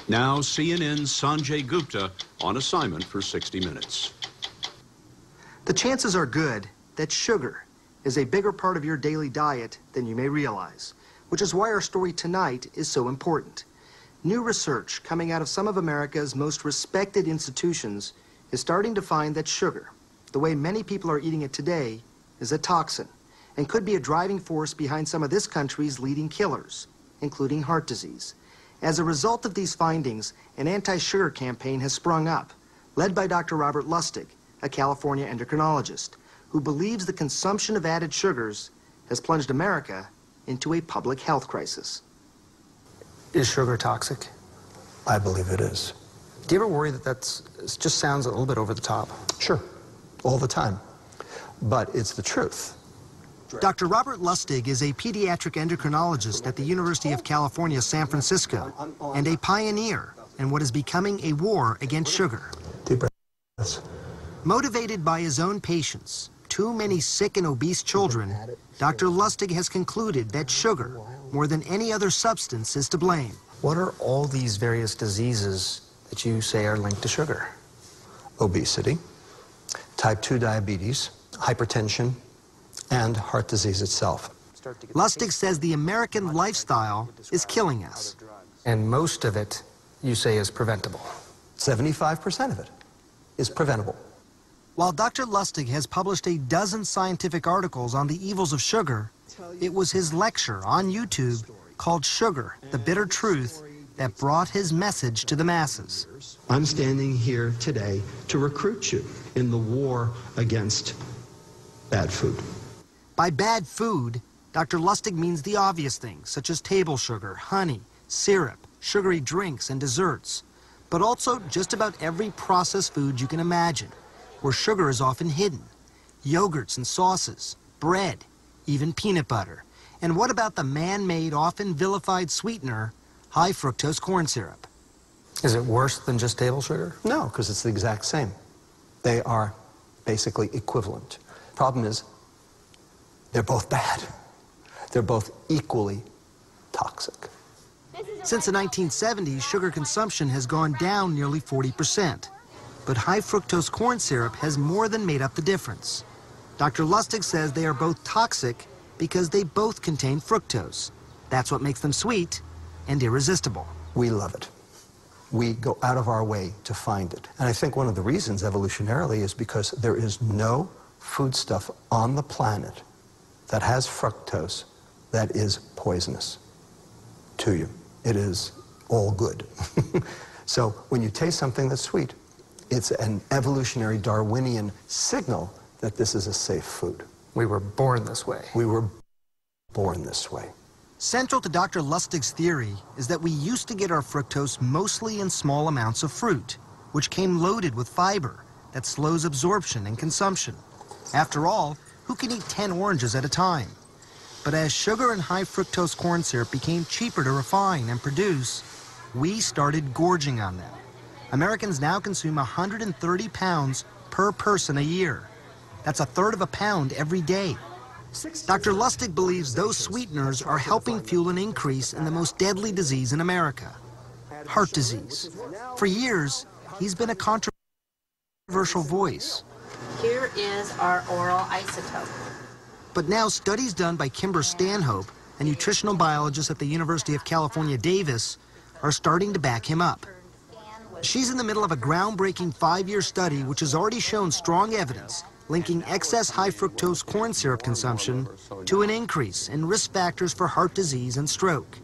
Now CNN's Sanjay Gupta on assignment for 60 Minutes. The chances are good that sugar is a bigger part of your daily diet than you may realize, which is why our story tonight is so important. New research coming out of some of America's most respected institutions is starting to find that sugar, the way many people are eating it today, is a toxin and could be a driving force behind some of this country's leading killers, including heart disease. As a result of these findings, an anti-sugar campaign has sprung up, led by Dr. Robert Lustig, a California endocrinologist, who believes the consumption of added sugars has plunged America into a public health crisis. Is sugar toxic? I believe it is. Do you ever worry that it just sounds a little bit over the top? Sure, all the time. But it's the truth. Dr. Robert Lustig is a pediatric endocrinologist at the University of California, San Francisco, and a pioneer in what is becoming a war against sugar. Deep breaths. Motivated by his own patients, too many sick and obese children, Dr. Lustig has concluded that sugar, more than any other substance, is to blame. What are all these various diseases that you say are linked to sugar? Obesity, type 2 diabetes, hypertension, and heart disease itself. Lustig says the American lifestyle is killing us. And most of it, you say, is preventable. 75% of it is preventable. While Dr. Lustig has published a dozen scientific articles on the evils of sugar, it was his lecture on YouTube called Sugar, the Bitter Truth that brought his message to the masses. I'm standing here today to recruit you in the war against bad food. By bad food, Dr. Lustig means the obvious things, such as table sugar, honey, syrup, sugary drinks, and desserts, but also just about every processed food you can imagine, where sugar is often hidden. Yogurts and sauces, bread, even peanut butter. And what about the man-made, often vilified sweetener, high fructose corn syrup? Is it worse than just table sugar? No, because it's the exact same. They are basically equivalent. Problem is, they're both bad. They're both equally toxic. Since the 1970s, sugar consumption has gone down nearly 40%. But high fructose corn syrup has more than made up the difference. Dr. Lustig says they are both toxic because they both contain fructose. That's what makes them sweet and irresistible. We love it. We go out of our way to find it. And I think one of the reasons evolutionarily is because there is no foodstuff on the planet that has fructose that is poisonous to you. It is all good. So when you taste something that's sweet, it's an evolutionary Darwinian signal that this is a safe food. We were born this way. We were born this way. Central to Dr. Lustig's theory is that we used to get our fructose mostly in small amounts of fruit, which came loaded with fiber that slows absorption and consumption. After all, who can eat 10 oranges at a time? But as sugar and high fructose corn syrup became cheaper to refine and produce, we started gorging on them. Americans now consume 130 pounds per person a year. That's a third of a pound every day. Dr. Lustig believes those sweeteners are helping fuel an increase in the most deadly disease in America, heart disease. For years, he's been a controversial voice. Here is our oral isotope. But now studies done by Kimber Stanhope, a nutritional biologist at the University of California, Davis, are starting to back him up. She's in the middle of a groundbreaking 5-year study which has already shown strong evidence linking excess high fructose corn syrup consumption to an increase in risk factors for heart disease and stroke.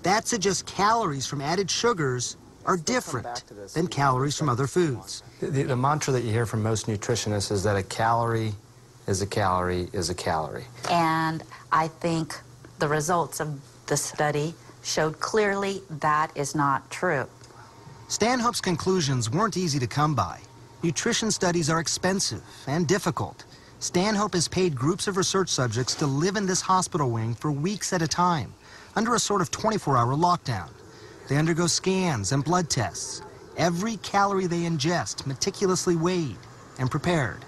That suggests calories from added sugars are different than calories from other foods. The mantra that you hear from most nutritionists is that a calorie is a calorie is a calorie. And I think the results of the study showed clearly that is not true. Stanhope's conclusions weren't easy to come by. Nutrition studies are expensive and difficult. Stanhope has paid groups of research subjects to live in this hospital wing for weeks at a time, under a sort of 24-hour lockdown. They undergo scans and blood tests. Every calorie they ingest meticulously weighed and prepared.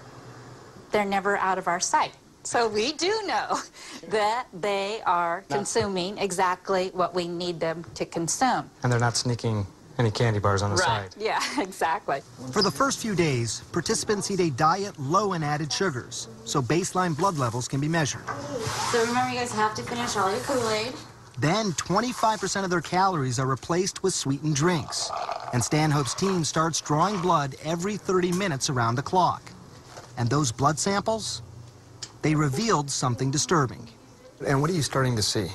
They're never out of our sight. So we do know that they are consuming exactly what we need them to consume. And they're not sneaking Any candy bars on the side. Yeah, exactly. For the first few days, participants eat a diet low in added sugars, so baseline blood levels can be measured. So remember, you guys have to finish all your Kool-Aid. Then 25% of their calories are replaced with sweetened drinks. And Stanhope's team starts drawing blood every 30 minutes around the clock. And those blood samples, they revealed something disturbing. And what are you starting to see?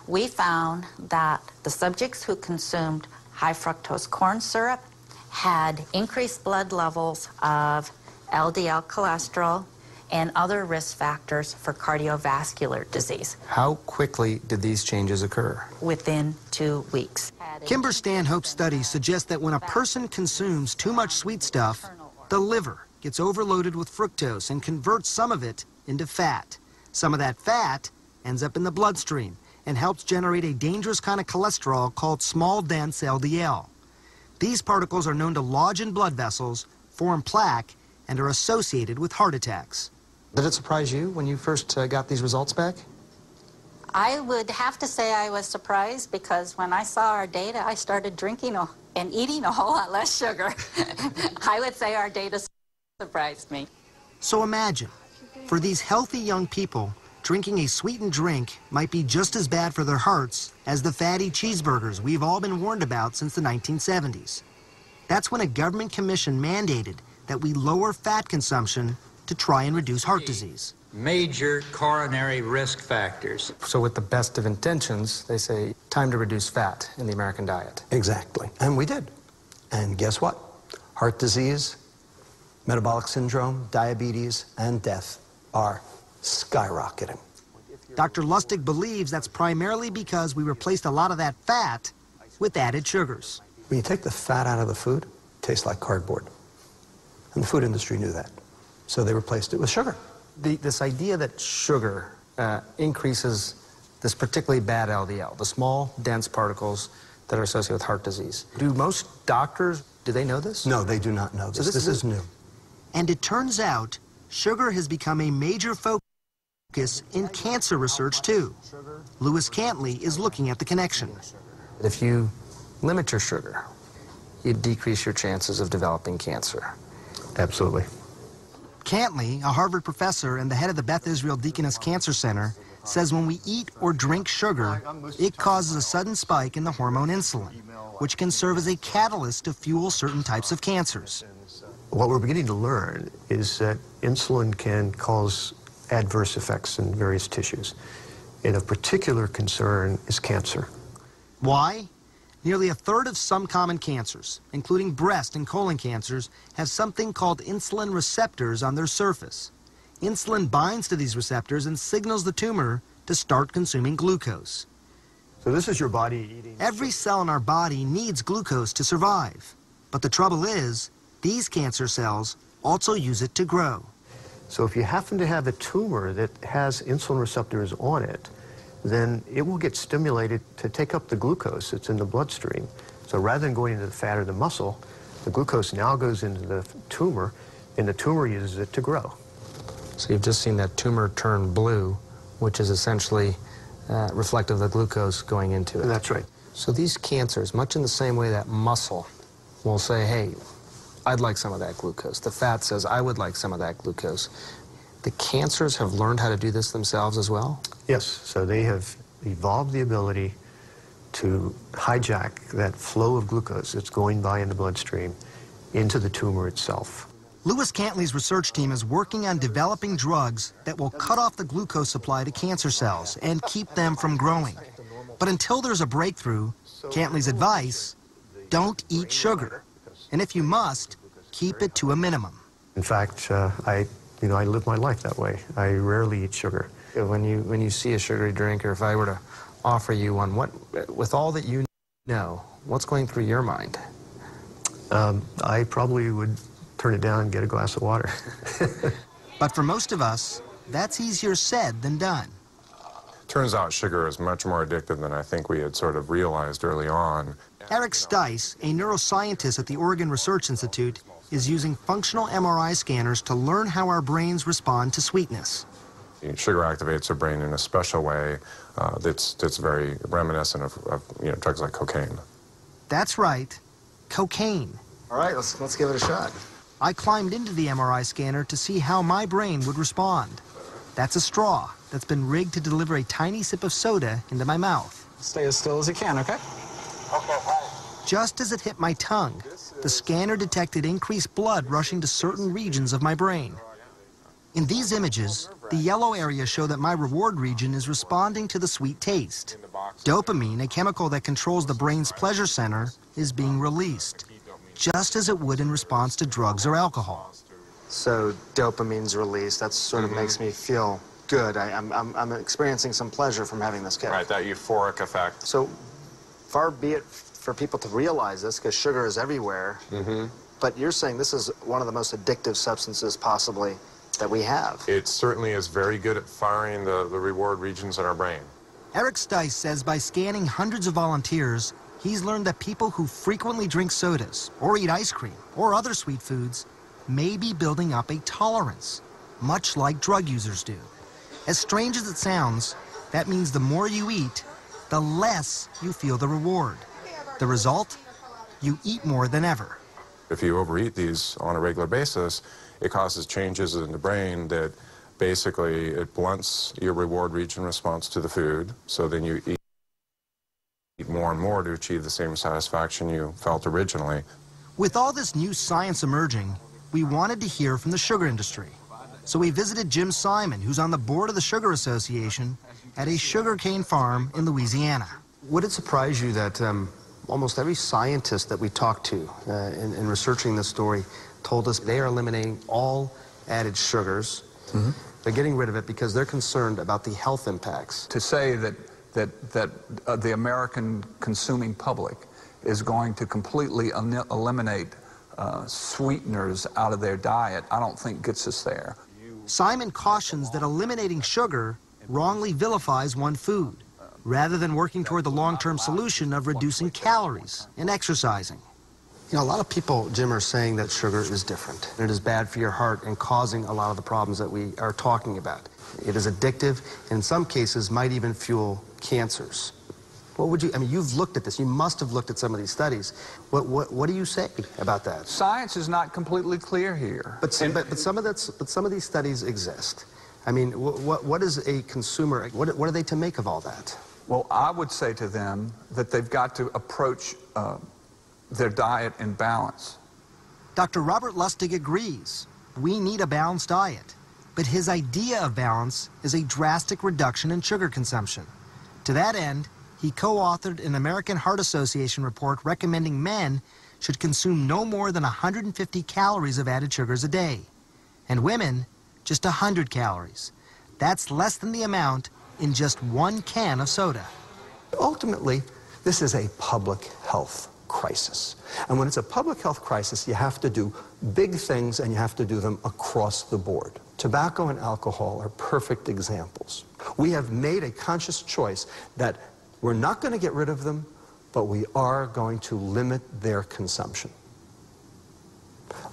We found that the subjects who consumed high fructose corn syrup had increased blood levels of LDL cholesterol and other risk factors for cardiovascular disease How quickly did these changes occur? within 2 weeks. Kimber Stanhope's study suggests that when a person consumes too much sweet stuff, the liver gets overloaded with fructose and converts some of it into fat. Some of that fat ends up in the bloodstream and helps generate a dangerous kind of cholesterol called small dense LDL. These particles are known to lodge in blood vessels, form plaque, and are associated with heart attacks. Did it surprise you when you first got these results back? I would have to say I was surprised because when I saw our data, I started drinking and eating a whole lot less sugar. I would say our data surprised me. So imagine, for these healthy young people, drinking a sweetened drink might be just as bad for their hearts as the fatty cheeseburgers we've all been warned about since the 1970s. That's when a government commission mandated that we lower fat consumption to try and reduce heart disease. Major coronary risk factors. So with the best of intentions, they say, time to reduce fat in the American diet. Exactly. And we did. And guess what? Heart disease, metabolic syndrome, diabetes, and death are skyrocketing. Dr. Lustig believes that's primarily because we replaced a lot of that fat with added sugars. When you take the fat out of the food, it tastes like cardboard. And the food industry knew that. So they replaced it with sugar. This idea that sugar increases this particularly bad LDL, the small, dense particles that are associated with heart disease. Do most doctors, do they know this? No, they do not know this. So this is new. And it turns out sugar has become a major focus in cancer research too. Lewis Cantley is looking at the connection. If you limit your sugar, you decrease your chances of developing cancer. Absolutely. Cantley, a Harvard professor and the head of the Beth Israel Deaconess Cancer Center, says when we eat or drink sugar, it causes a sudden spike in the hormone insulin, which can serve as a catalyst to fuel certain types of cancers. What we're beginning to learn is that insulin can cause adverse effects in various tissues. And of particular concern is cancer. Why? Nearly a third of some common cancers, including breast and colon cancers, have something called insulin receptors on their surface. Insulin binds to these receptors and signals the tumor to start consuming glucose. So this is your body eating... Every cell in our body needs glucose to survive. But the trouble is, these cancer cells also use it to grow. So if you happen to have a tumor that has insulin receptors on it, then it will get stimulated to take up the glucose that's in the bloodstream. So rather than going into the fat or the muscle, the glucose now goes into the tumor, and the tumor uses it to grow. So you've just seen that tumor turn blue, which is essentially reflective of the glucose going into it. That's right. So these cancers, much in the same way that muscle will say, hey, I'd like some of that glucose. The fat says, I would like some of that glucose. The cancers have learned how to do this themselves as well? Yes, so they have evolved the ability to hijack that flow of glucose that's going by in the bloodstream into the tumor itself. Lewis Cantley's research team is working on developing drugs that will cut off the glucose supply to cancer cells and keep them from growing. But until there's a breakthrough, Cantley's advice, don't eat sugar. And if you must, keep it to a minimum. In fact, I live my life that way. I rarely eat sugar. When you see a sugary drink, or if I were to offer you one, with all that you know, what's going through your mind? I probably would turn it down and get a glass of water. But for most of us, that's easier said than done. Turns out sugar is much more addictive than I think we had sort of realized early on. Eric Stice, a neuroscientist at the Oregon Research Institute, is using functional MRI scanners to learn how our brains respond to sweetness. Sugar activates our brain in a special way that's very reminiscent of drugs like cocaine. That's right. cocaine. All right, let's give it a shot. I climbed into the MRI scanner to see how my brain would respond. That's a straw that's been rigged to deliver a tiny sip of soda into my mouth. Stay as still as you can, okay? Just as it hit my tongue, the scanner detected increased blood rushing to certain regions of my brain. In these images, the yellow areas show that my reward region is responding to the sweet taste. Dopamine, a chemical that controls the brain's pleasure center, is being released, just as it would in response to drugs or alcohol. So dopamine's released. That sort of makes me feel good. I'm experiencing some pleasure from having this kick. Right, that euphoric effect. So far be it for people to realize this, because sugar is everywhere. But you're saying this is one of the most addictive substances possibly that we have. It certainly is very good at firing the reward regions in our brain. Eric Stice says by scanning hundreds of volunteers, he's learned that people who frequently drink sodas or eat ice cream or other sweet foods may be building up a tolerance, much like drug users do. As strange as it sounds, that means the more you eat, the less you feel the reward. The result? You eat more than ever. If you overeat these on a regular basis, it causes changes in the brain that basically it blunts your reward region response to the food, so then you eat more and more to achieve the same satisfaction you felt originally. With all this new science emerging, we wanted to hear from the sugar industry. So we visited Jim Simon, who's on the board of the Sugar Association, at a sugarcane farm in Louisiana. Would it surprise you that almost every scientist that we talked to in researching this story told us they are eliminating all added sugars? They're getting rid of it because they're concerned about the health impacts. To say that the American consuming public is going to completely eliminate sweeteners out of their diet, I don't think gets us there. Simon cautions that eliminating sugar wrongly vilifies one food, rather than working toward the long-term solution of reducing calories and exercising. You know, a lot of people, Jim, are saying that sugar is different. It is bad for your heart and causing a lot of the problems that we are talking about. It is addictive, and in some cases might even fuel cancers. What would you, I mean, you've looked at this. You must have looked at some of these studies. What do you say about that? Science is not completely clear here. But some of these studies exist. I mean, what is a consumer, what are they to make of all that? Well, I would say to them that they've got to approach their diet in balance. Dr. Robert Lustig agrees. We need a balanced diet. But his idea of balance is a drastic reduction in sugar consumption. To that end, he co-authored an American Heart Association report recommending men should consume no more than 150 calories of added sugars a day, and women just 100 calories. That's less than the amount in just one can of soda. Ultimately, this is a public health crisis. And when it's a public health crisis, you have to do big things, and you have to do them across the board. Tobacco and alcohol are perfect examples. We have made a conscious choice that we're not going to get rid of them, but we are going to limit their consumption.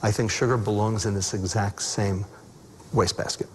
I think sugar belongs in this exact same wastebasket.